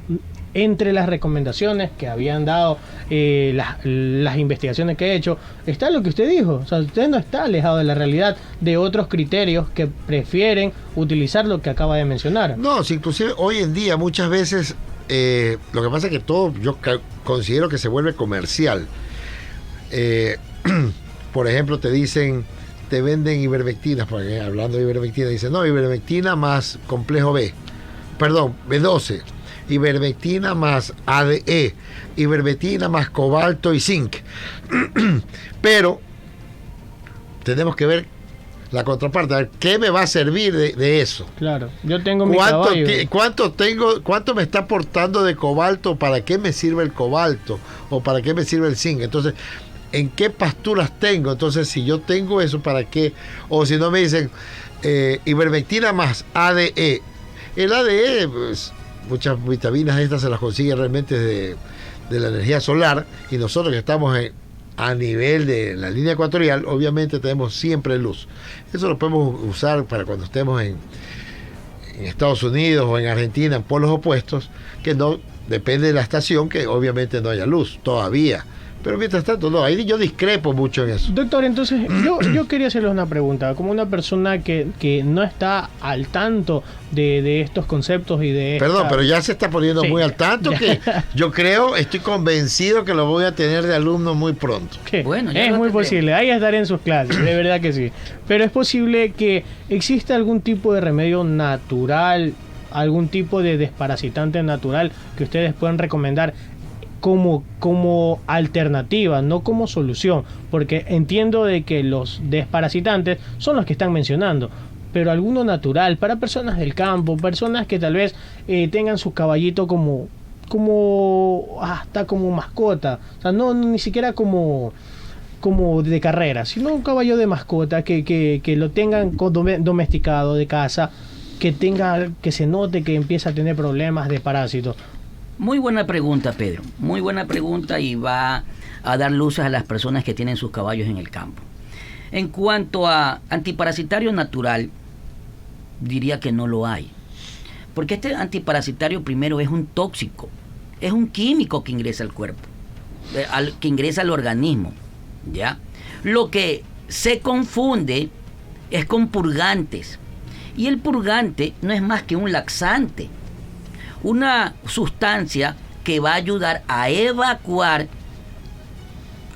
entre las recomendaciones que habían dado las investigaciones que he hecho, está lo que usted dijo. O sea, usted no está alejado de la realidad de otros criterios que prefieren utilizar lo que acaba de mencionar. No, si inclusive hoy en día muchas veces lo que pasa es que todo yo considero que se vuelve comercial. Por ejemplo, te venden ivermectinas, porque hablando de ivermectina, dicen, no, ivermectina más complejo B, perdón, B12, ivermectina más ADE, ivermectina más cobalto y zinc. Pero tenemos que ver la contraparte, a ver qué me va a servir de eso. Claro, yo tengo mi caballo. ¿Cuánto me está aportando de cobalto? ¿Para qué me sirve el cobalto? ¿O para qué me sirve el zinc? Entonces, ¿en qué pasturas tengo? Entonces, si yo tengo eso, ¿para qué? O si no me dicen ivermectina más ADE. El ADE, pues, muchas vitaminas estas se las consigue realmente de la energía solar, y nosotros que estamos a nivel de la línea ecuatorial, obviamente tenemos siempre luz. Eso lo podemos usar para cuando estemos en Estados Unidos o en Argentina, en polos opuestos, que no depende de la estación, que obviamente no haya luz todavía. Pero mientras tanto, no, ahí yo discrepo mucho en eso. Doctor, entonces, yo quería hacerles una pregunta. Como una persona que no está al tanto de estos conceptos y de... Perdón, pero ya se está poniendo Sí, muy al tanto, que yo estoy convencido que lo voy a tener de alumno muy pronto. Bueno, ya es lo muy tendré. posible, ahí estaré en sus clases, de verdad que sí. Pero es posible que exista algún tipo de remedio natural, algún tipo de desparasitante natural que ustedes puedan recomendar como alternativa, no como solución, porque entiendo de que los desparasitantes son los que están mencionando, pero alguno natural para personas del campo, personas que tal vez tengan su caballito como hasta como mascota, o sea, no ni siquiera como de carrera, sino un caballo de mascota que lo tengan domesticado de casa, que se note que empieza a tener problemas de parásitos. Muy buena pregunta, Pedro. Muy buena pregunta, y va a dar luces a las personas que tienen sus caballos en el campo. En cuanto a antiparasitario natural, diría que no lo hay. Porque este antiparasitario primero es un tóxico, es un químico que ingresa al cuerpo, que ingresa al organismo, ¿ya? Lo que se confunde es con purgantes. Y el purgante no es más que un laxante, una sustancia que va a ayudar a evacuar,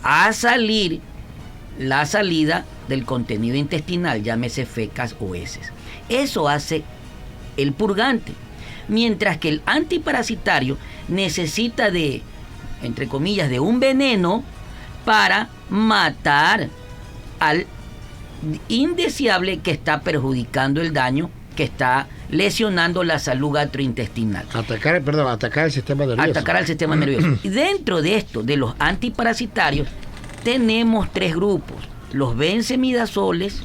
a salir la salida del contenido intestinal, llámese fecas o heces. Eso hace el purgante. Mientras que el antiparasitario necesita de, entre comillas, de un veneno para matar al indeseable que está perjudicando el daño, que está lesionando la salud gastrointestinal. Atacar el sistema nervioso. Atacar al sistema nervioso. Y dentro de esto, de los antiparasitarios, tenemos 3 grupos: los benzimidazoles,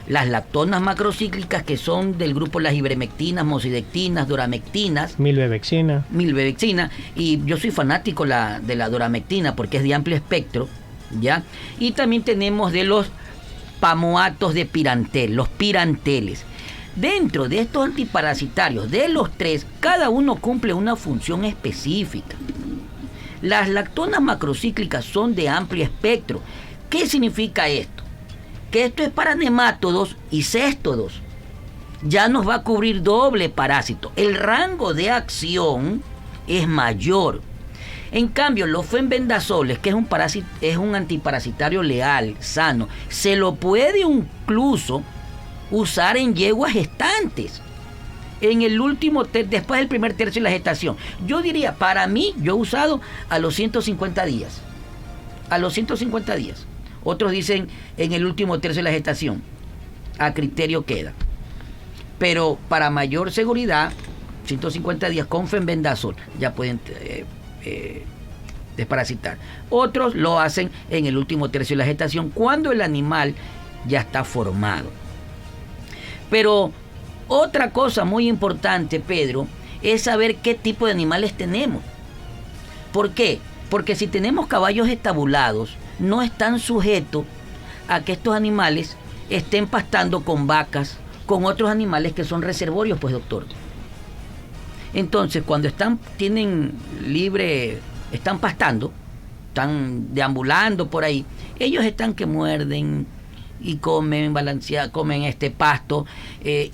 las lactonas macrocíclicas, que son del grupo las ivermectinas, moxidectinas, doramectinas, Milbevexina, y yo soy fanático de la doramectina porque es de amplio espectro, ¿ya? Y también tenemos de los pamoatos de pirantel, los piranteles. Dentro de estos antiparasitarios, de los 3, cada uno cumple una función específica. Las lactonas macrocíclicas son de amplio espectro. ¿Qué significa esto? Que esto es para nemátodos y céstodos. Ya nos va a cubrir doble parásito. El rango de acción es mayor. En cambio, los fenbendazoles, que es un antiparasitario leal, sano, se lo puede incluso usar en yeguas gestantes. En el último, después del primer tercio de la gestación. Yo diría, para mí, yo he usado a los 150 días. A los 150 días. Otros dicen en el último tercio de la gestación. A criterio queda. Pero para mayor seguridad, 150 días con fenbendazol ya pueden desparasitar. Otros lo hacen en el último tercio de la gestación, cuando el animal ya está formado. Pero otra cosa muy importante, Pedro, es saber qué tipo de animales tenemos. ¿Por qué? Porque si tenemos caballos estabulados, no están sujetos a que estos animales estén pastando con vacas, con otros animales que son reservorios, pues, doctor. Entonces, cuando están pastando, están deambulando por ahí, ellos están que muerden y comen pasto,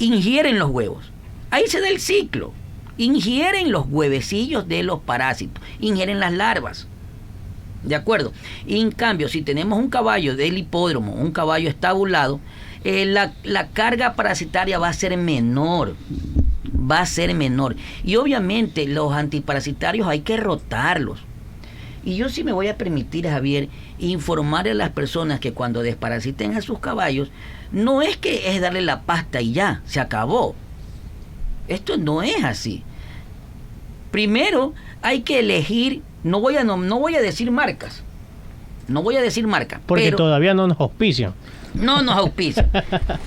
ingieren los huevos. Ahí se da el ciclo. Ingieren los huevecillos de los parásitos, ingieren las larvas. ¿De acuerdo? Y en cambio, si tenemos un caballo del hipódromo, un caballo estabulado, la carga parasitaria va a ser menor. Y obviamente los antiparasitarios hay que rotarlos. Y yo sí me voy a permitir, Javier, informar a las personas que cuando desparasiten a sus caballos, no es que es darle la pasta y ya, se acabó. Esto no es así. Primero hay que elegir, no voy a decir marcas. Porque todavía no nos auspician. No nos auspician.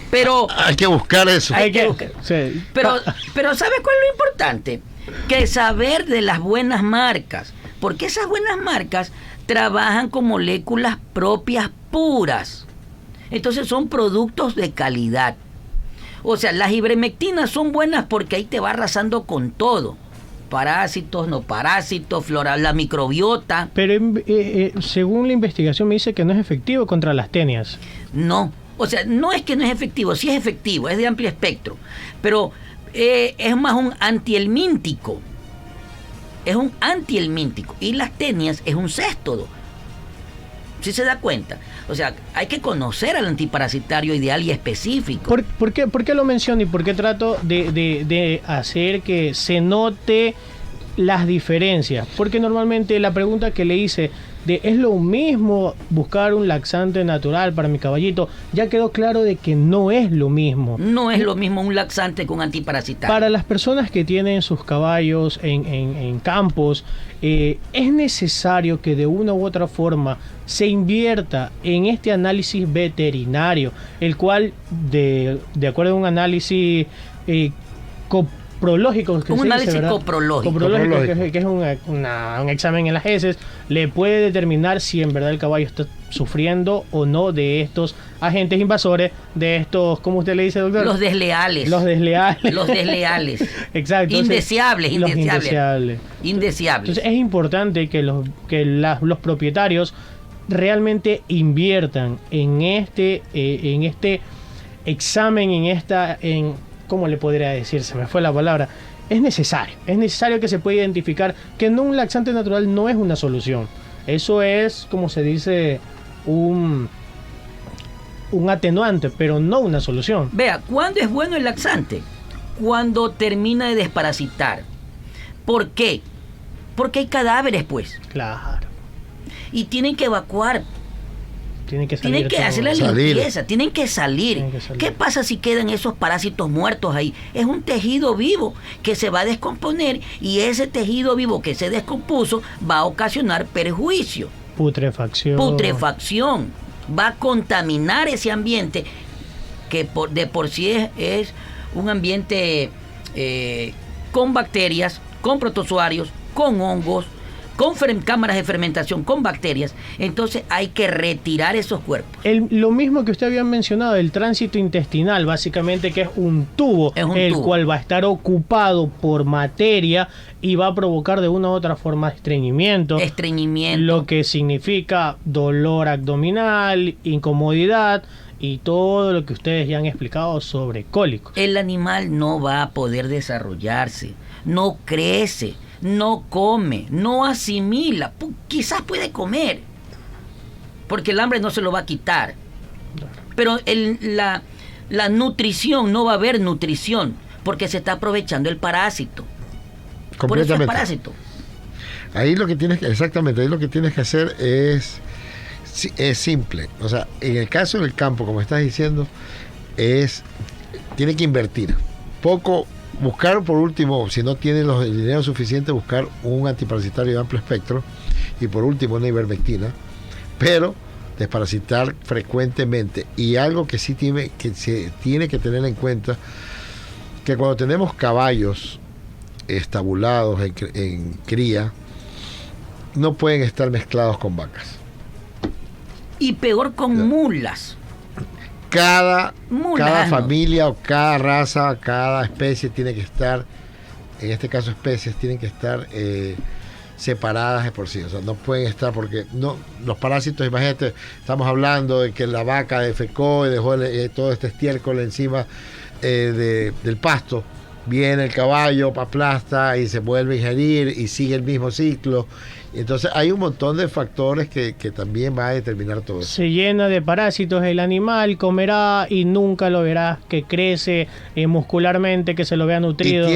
Pero hay que buscar eso. Hay que buscar. Sí. Pero ¿sabes cuál es lo importante? Que saber de las buenas marcas. Porque esas buenas marcas trabajan con moléculas propias puras. Entonces son productos de calidad. O sea, las ivermectinas son buenas porque ahí te va arrasando con todo. Parásitos, no parásitos, flora, la microbiota. Pero según la investigación me dice que no es efectivo contra las tenias. No, o sea, no es que no es efectivo, sí es efectivo, es de amplio espectro. Pero es más un antihelmíntico. Es un antihelmíntico. Y las tenias es un céstodo. ¿Sí se da cuenta? O sea, hay que conocer al antiparasitario ideal y específico. ¿Por qué lo menciono y por qué trato de hacer que se note las diferencias? Porque normalmente la pregunta que le hice ¿es lo mismo buscar un laxante natural para mi caballito? Ya quedó claro de que no es lo mismo. No es lo mismo un laxante que un antiparasitario. Para las personas que tienen sus caballos en campos, es necesario que de una u otra forma se invierta en este análisis veterinario, el cual, de acuerdo a un análisis coprológico, un análisis coprológico, que es un examen en las heces, le puede determinar si en verdad el caballo está sufriendo o no de estos agentes invasores, de estos, ¿cómo usted le dice, doctor? Los desleales. Exacto. Indeseables. Entonces es importante que los propietarios realmente inviertan en este examen, ¿cómo le podría decir? Se me fue la palabra. Es necesario que se pueda identificar que un laxante natural no es una solución. Eso es, como se dice, un atenuante, pero no una solución. Vea, ¿cuándo es bueno el laxante? Cuando termina de desparasitar. ¿Por qué? Porque hay cadáveres, pues. Claro. Y tienen que evacuar. Tienen que hacer la limpieza, tienen que salir. ¿Qué pasa si quedan esos parásitos muertos ahí? Es un tejido vivo que se va a descomponer y ese tejido vivo que se descompuso va a ocasionar perjuicio. Putrefacción. Va a contaminar ese ambiente que de por sí es un ambiente con bacterias, con protozoarios, con hongos, con cámaras de fermentación, con bacterias. Entonces hay que retirar esos cuerpos. Lo mismo que usted había mencionado, el tránsito intestinal, básicamente, que es un tubo, cual va a estar ocupado por materia y va a provocar de una u otra forma estreñimiento, lo que significa dolor abdominal, incomodidad y todo lo que ustedes ya han explicado sobre cólicos. El animal no va a poder desarrollarse, no crece, no come, no asimila. Quizás puede comer, porque el hambre no se lo va a quitar. Pero la nutrición, no va a haber nutrición, porque se está aprovechando el parásito. Por eso es parásito. Ahí lo que tienes que, exactamente, ahí lo que tienes que hacer es simple. O sea, en el caso del campo, como estás diciendo, tiene que invertir. Poco, buscar por último, si no tiene el dinero suficiente, buscar un antiparasitario de amplio espectro y por último una ivermectina, pero desparasitar frecuentemente. Y algo que sí se tiene que tener en cuenta, que cuando tenemos caballos estabulados en cría, no pueden estar mezclados con vacas. Y peor con mulas. Cada familia o cada raza, cada especie tiene que estar, en este caso especies, tienen que estar separadas de por sí. O sea, no pueden estar porque los parásitos, imagínate, estamos hablando de que la vaca defecó y dejó todo este estiércol encima del pasto. Viene el caballo, aplasta y se vuelve a ingerir y sigue el mismo ciclo. Entonces hay un montón de factores que también va a determinar todo eso. Se llena de parásitos el animal, comerá y nunca lo verás que crece muscularmente, que se lo vea nutrido. Y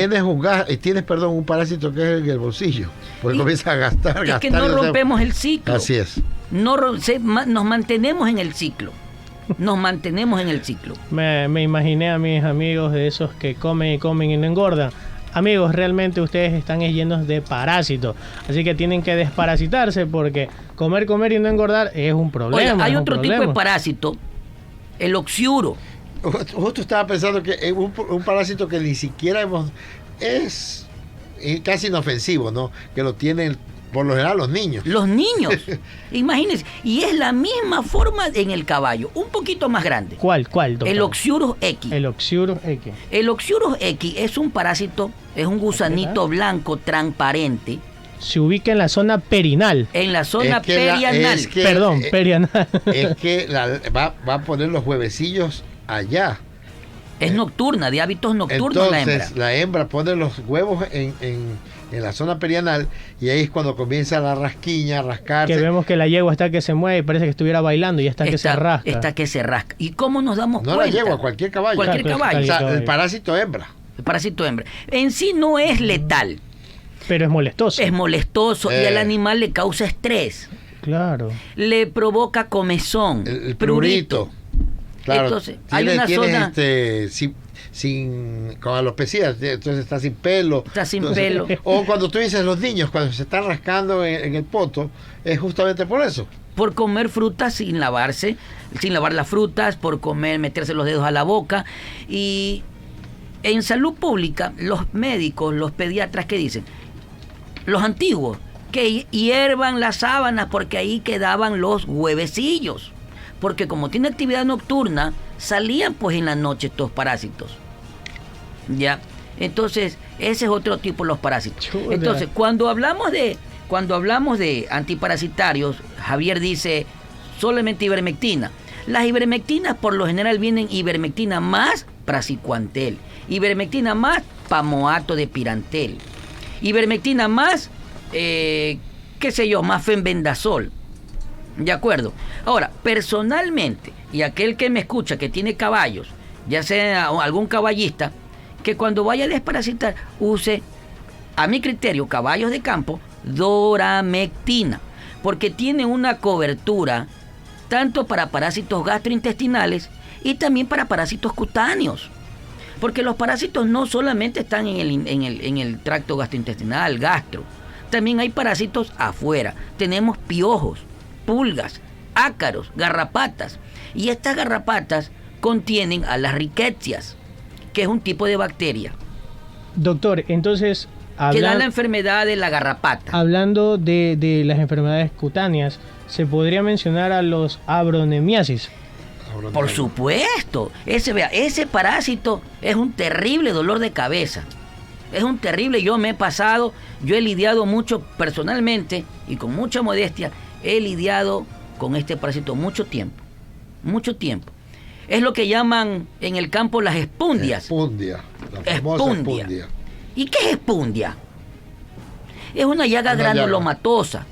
tienes un parásito que es en el bolsillo, porque comienza a gastar. Es que no rompemos el ciclo. Así es. Nos mantenemos en el ciclo. Nos mantenemos en el ciclo. Me imaginé a mis amigos de esos que comen y comen y no engordan. Amigos, realmente ustedes están llenos de parásitos, así que tienen que desparasitarse porque comer y no engordar es un problema. Oye, hay otro tipo de parásito, el oxiuro. Justo estaba pensando que es un parásito que ni siquiera es casi inofensivo, ¿no? Que lo tienen por lo general los niños. Los niños, imagínense, y es la misma forma en el caballo, un poquito más grande. ¿Cuál, doctor? El Oxyurus equi. El Oxyurus equi. El Oxyurus equi es un parásito, es un gusanito blanco transparente. Se ubica en la zona perinal. En la zona perianal. Perianal. Es que va a poner los huevecillos allá. Es nocturna, de hábitos nocturnos. Entonces, la hembra pone los huevos en la zona perianal y ahí es cuando comienza la rasquiña, a rascarse. Que vemos que la yegua está que se mueve y parece que estuviera bailando y está que se rasca. Está que se rasca. ¿Y cómo nos damos cuenta? No la yegua, cualquier caballo. Cualquier caballo. O sea, el parásito hembra. El parásito hembra. En sí no es letal. Pero es molestoso. Es molestoso y al animal le causa estrés. Claro. Le provoca comezón. El prurito. Claro. Entonces, hay una zona... con alopecia, entonces está sin pelo. Pelo. O cuando tú dices los niños, cuando se están rascando en el poto, es justamente por eso. Por comer frutas sin lavarse, sin lavar las frutas, por meterse los dedos a la boca. Y en salud pública, los médicos, los pediatras, ¿qué dicen? Los antiguos, que hiervan las sábanas porque ahí quedaban los huevecillos. Porque como tiene actividad nocturna, salían pues en la noche estos parásitos. ¿Ya? Entonces, ese es otro tipo de los parásitos. Chuda. Entonces, cuando hablamos de antiparasitarios, Javier dice solamente ivermectina. Las ivermectinas por lo general vienen ivermectina más praziquantel, ivermectina más pamoato de pirantel, ivermectina más, más fenbendazol. ¿De acuerdo? Ahora, personalmente, y aquel que me escucha que tiene caballos, ya sea algún caballista, que cuando vaya a desparasitar use, a mi criterio, caballos de campo, doramectina, porque tiene una cobertura tanto para parásitos gastrointestinales y también para parásitos cutáneos. Porque los parásitos no solamente están en el tracto gastrointestinal, gastro, también hay parásitos afuera. Tenemos piojos, pulgas, ácaros, garrapatas. Y estas garrapatas contienen a las rickettsias, que es un tipo de bacteria. Doctor, entonces... que da la enfermedad de la garrapata. Hablando de las enfermedades cutáneas, ¿se podría mencionar a los abronemiasis? Por supuesto. Ese parásito es un terrible dolor de cabeza. Es un terrible, yo he lidiado mucho personalmente y con mucha modestia, he lidiado con este parásito mucho tiempo. Es lo que llaman en el campo las espundias. La famosa espundia. ¿Y qué es espundia? Es una llaga Una granulomatosa.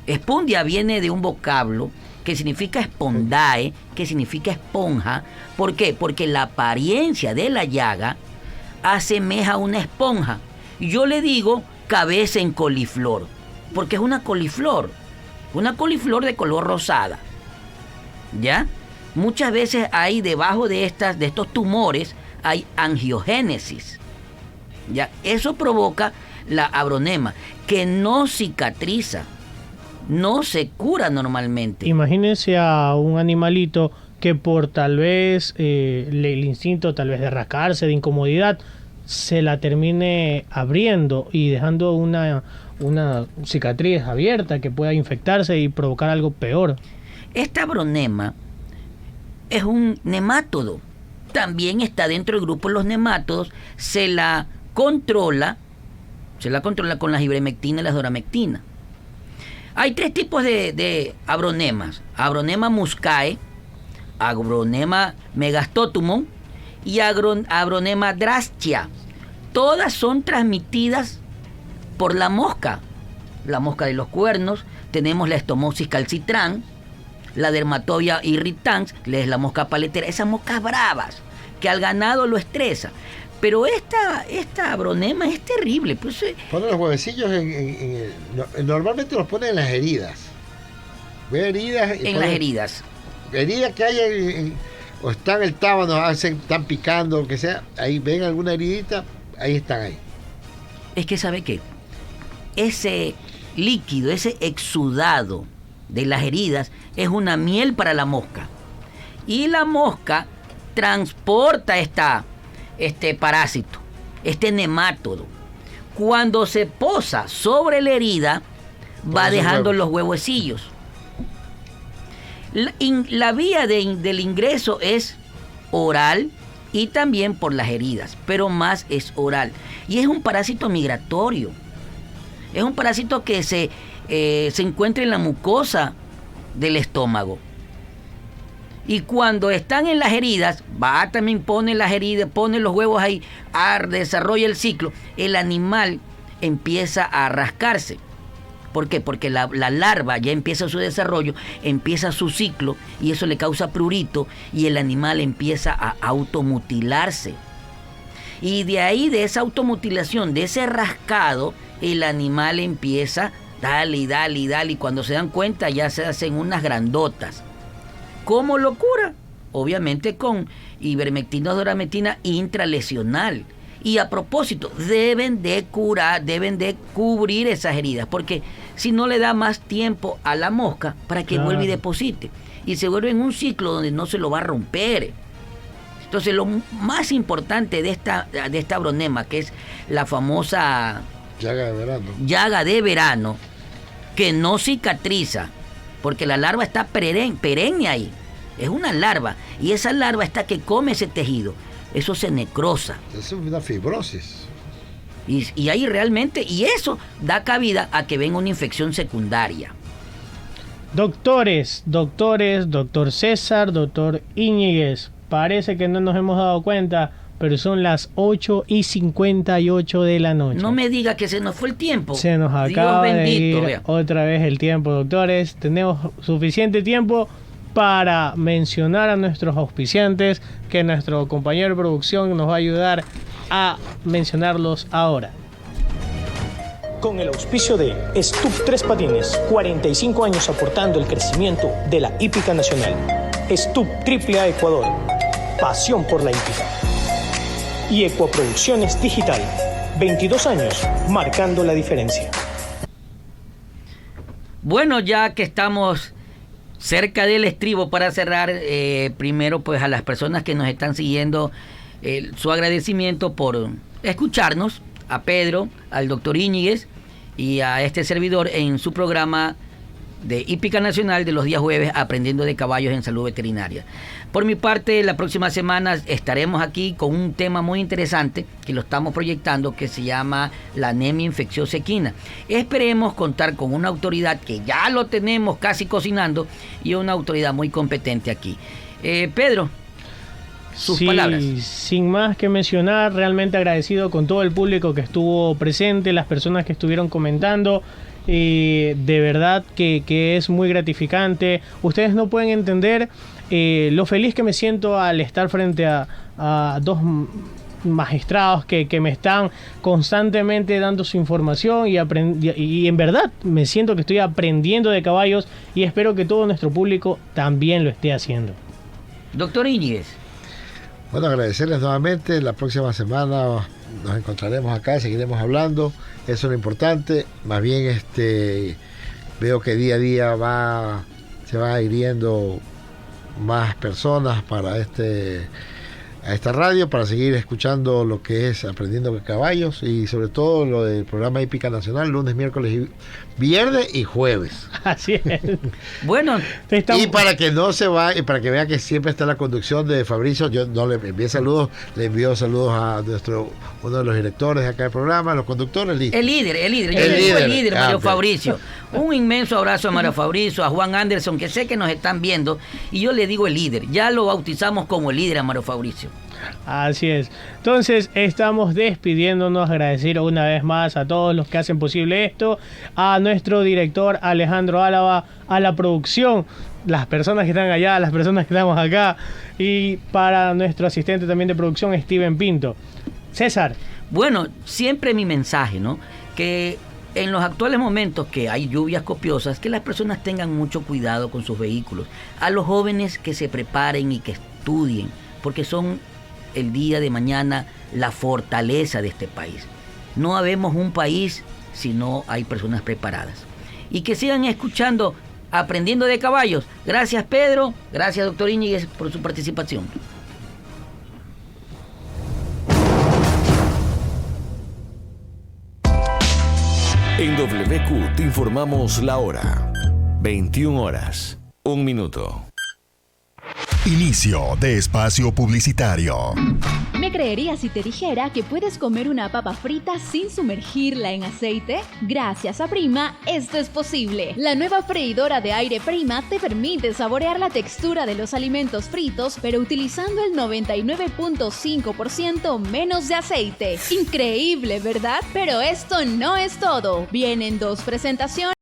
Espundia viene de un vocablo que significa spondae, que significa esponja. ¿Por qué? Porque la apariencia de la llaga asemeja a una esponja. Yo le digo cabeza en coliflor, porque es una coliflor de color rosada. ¿Ya? Muchas veces hay debajo de estos tumores hay angiogénesis. ¿Ya? Eso provoca la abronema, que no cicatriza, no se cura normalmente. Imagínense a un animalito que por tal vez el instinto tal vez de rascarse, de incomodidad, se la termine abriendo y dejando una cicatriz abierta que pueda infectarse y provocar algo peor. Esta abronema es un nemátodo. También está dentro del grupo de los nemátodos. Se la controla con las ivermectina y las doramectina. Hay 3 tipos de abronemas: abronema muscae, abronema megastotumum y abronema drastia. Todas son transmitidas por la mosca de los cuernos. Tenemos la Stomopsis calcitrans, la Dermatobia irritans, que es la mosca paletera, esas moscas bravas que al ganado lo estresa. Pero esta abronema es terrible. Pues, ponen los huevecillos normalmente los ponen en las heridas. Ve heridas. En las heridas. Heridas que hay o están el tábano, están picando, lo que sea. Ahí ven alguna heridita, ahí están ahí. Es que ¿sabe qué? Ese líquido, ese exudado de las heridas es una miel para la mosca. Y la mosca transporta este parásito, este nemátodo. Cuando se posa sobre la herida, va dejando los huevecillos. La vía del ingreso es oral y también por las heridas, pero más es oral. Y es un parásito migratorio. Es un parásito que se encuentra en la mucosa del estómago. Y cuando están en las heridas, también pone las heridas, pone los huevos ahí, desarrolla el ciclo. El animal empieza a rascarse. ¿Por qué? Porque la larva ya empieza su desarrollo, empieza su ciclo y eso le causa prurito y el animal empieza a automutilarse. Y de ahí, de esa automutilación, de ese rascado, el animal empieza, dale y cuando se dan cuenta ya se hacen unas grandotas. ¿Cómo lo cura? Obviamente con ivermectina o doramectina intralesional. Y a propósito, deben de cubrir esas heridas, porque si no le da más tiempo a la mosca para que vuelva y deposite. Y se vuelve en un ciclo donde no se lo va a romper. Entonces, lo más importante de esta abronema, que es la famosa llaga de verano, que no cicatriza, porque la larva está perenne ahí. Es una larva, y esa larva está que come ese tejido. Eso se necrosa. Es una fibrosis. Y ahí realmente, y eso da cabida a que venga una infección secundaria. Doctor César, doctor Íñiguez, parece que no nos hemos dado cuenta, pero son las 8:58 de la noche. No me diga que se nos fue el tiempo. Se nos acaba Dios bendito, de ir otra vez el tiempo, doctores. Tenemos suficiente tiempo para mencionar a nuestros auspiciantes, que nuestro compañero de producción nos va a ayudar a mencionarlos ahora. Con el auspicio de Stup 3 Patines, 45 años aportando el crecimiento de la hípica nacional. Stup AAA Ecuador, pasión por la hípica. Y Ecuaproducciones Digital, 22 años marcando la diferencia. Bueno, ya que estamos cerca del estribo, para cerrar, primero pues a las personas que nos están siguiendo, su agradecimiento por escucharnos, a Pedro, al doctor Íñiguez y a este servidor en su programa de Hípica Nacional de los días jueves, Aprendiendo de Caballos en Salud Veterinaria. Por mi parte, la próxima semana estaremos aquí con un tema muy interesante que lo estamos proyectando, que se llama la anemia infecciosa equina. Esperemos contar con una autoridad que ya lo tenemos casi cocinando y una autoridad muy competente aquí. Pedro. sus Sí, palabras. sin más que mencionar, realmente agradecido con todo el público que estuvo presente, las personas que estuvieron comentando. De verdad que es muy gratificante. Ustedes no pueden entender lo feliz que me siento al estar frente a dos magistrados que me están constantemente dando su información y en verdad me siento que estoy aprendiendo de caballos y espero que todo nuestro público también lo esté haciendo. Doctor Íñiguez. Bueno, agradecerles nuevamente. La próxima semana nos encontraremos acá, seguiremos hablando. Eso es lo importante. Más bien veo que día a día se va hiriendo más personas para a esta radio, para seguir escuchando lo que es Aprendiendo de Caballos y sobre todo lo del programa Hípica Nacional, lunes, miércoles, viernes y jueves. Así es. Bueno, Y para que no se vaya, y para que vea que siempre está la conducción de Fabricio, yo no le envié saludos, le envío saludos a uno de los directores de acá del programa, los conductores. el líder, yo El le digo el líder. líder, Mario Ok. Fabricio. Un inmenso abrazo a Mario Fabricio, a Juan Anderson, que sé que nos están viendo, y yo le digo el líder. Ya lo bautizamos como el líder a Mario Fabricio. Así es. Entonces estamos despidiéndonos, agradecer una vez más a todos los que hacen posible esto, a nuestro director Alejandro Álava, a la producción, las personas que están allá, las personas que estamos acá, y para nuestro asistente también de producción, Steven Pinto. César. Bueno, siempre mi mensaje, ¿no? Que en los actuales momentos que hay lluvias copiosas, que las personas tengan mucho cuidado con sus vehículos. A los jóvenes que se preparen y que estudien, porque son el día de mañana la fortaleza de este país. No habemos un país si no hay personas preparadas. Y que sigan escuchando Aprendiendo de Caballos. Gracias, Pedro. Gracias, doctor Íñiguez, por su participación. En WQ te informamos la hora. 21 horas, 1 minuto. Inicio de espacio publicitario. ¿Me creerías si te dijera que puedes comer una papa frita sin sumergirla en aceite? Gracias a Prima, esto es posible. La nueva freidora de aire Prima te permite saborear la textura de los alimentos fritos, pero utilizando el 99.5% menos de aceite. Increíble, ¿verdad? Pero esto no es todo. Vienen 2 presentaciones.